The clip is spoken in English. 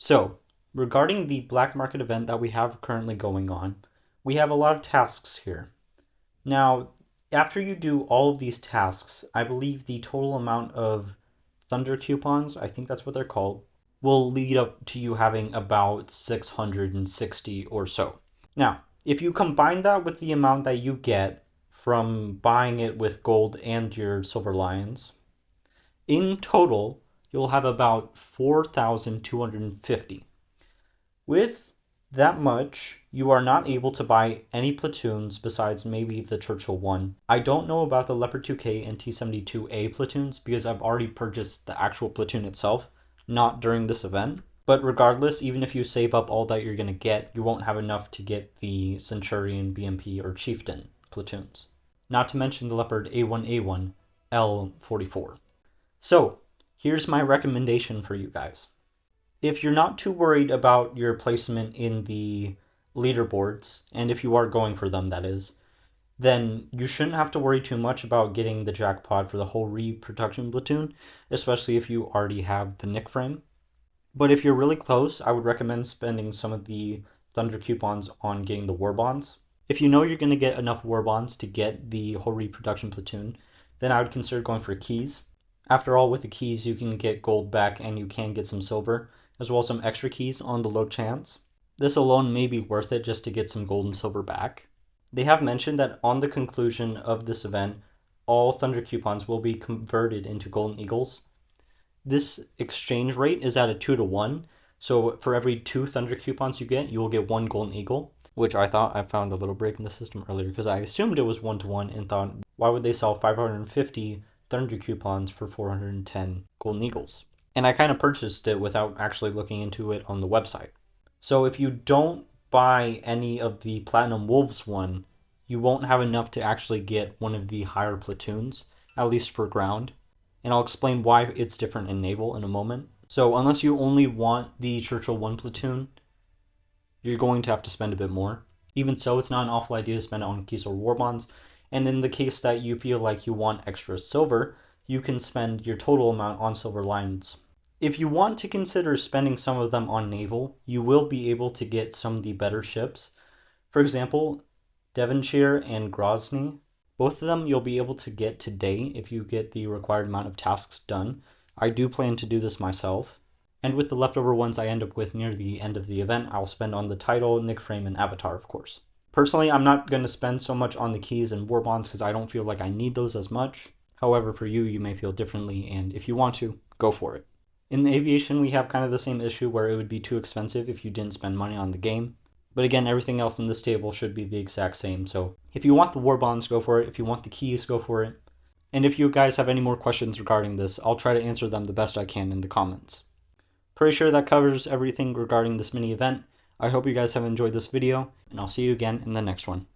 So, regarding the black market event that we have currently going on, we have a lot of tasks here. Now, after you do all of these tasks, I believe the total amount of Thunder coupons, I think that's what they're called, will lead up to you having about 660 or so. Now, if you combine that with the amount that you get from buying it with gold and your silver lions, in total, you'll have about 4,250. With that much, you are not able to buy any platoons besides maybe the Churchill one. I don't know about the Leopard 2K and T-72A platoons because I've already purchased the actual platoon itself, not during this event. But regardless, even if you save up all that you're going to get, you won't have enough to get the Centurion, BMP, or Chieftain platoons. Not to mention the Leopard A1A1 L44. So, here's my recommendation for you guys. If you're not too worried about your placement in the leaderboards, and if you are going for them, that is, then you shouldn't have to worry too much about getting the jackpot for the whole reproduction platoon, especially if you already have the Nick frame. But if you're really close, I would recommend spending some of the Thunder coupons on getting the war bonds. If you know you're going to get enough war bonds to get the whole reproduction platoon, then I would consider going for keys. After all, with the keys, you can get gold back and you can get some silver, as well as some extra keys on the low chance. This alone may be worth it just to get some gold and silver back. They have mentioned that on the conclusion of this event, all Thunder coupons will be converted into Golden Eagles. This exchange rate is at a 2-to-1, so for every 2 Thunder coupons you get, you will get 1 Golden Eagle, which I thought I found a little break in the system earlier because I assumed it was 1-to-1 and thought, why would they sell 550 Thunder coupons for 410 Golden Eagles? And I kind of purchased it without actually looking into it on the website. So if you don't buy any of the Platinum Wolves one, you won't have enough to actually get one of the higher platoons, at least for ground. And I'll explain why it's different in naval in a moment. So unless you only want the Churchill 1 platoon, you're going to have to spend a bit more. Even so, it's not an awful idea to spend it on keys or war bonds. And in the case that you feel like you want extra silver, you can spend your total amount on silver lions. If you want to consider spending some of them on naval, you will be able to get some of the better ships. For example, Devonshire and Grozny. Both of them you'll be able to get today if you get the required amount of tasks done. I do plan to do this myself. And with the leftover ones I end up with near the end of the event, I'll spend on the title, Nick frame, and avatar, of course. Personally, I'm not going to spend so much on the keys and war bonds because I don't feel like I need those as much. However, for you, you may feel differently, and if you want to, go for it. In the aviation, we have kind of the same issue where it would be too expensive if you didn't spend money on the game. But again, everything else in this table should be the exact same. So if you want the war bonds, go for it. If you want the keys, go for it. And if you guys have any more questions regarding this, I'll try to answer them the best I can in the comments. Pretty sure that covers everything regarding this mini event. I hope you guys have enjoyed this video, and I'll see you again in the next one.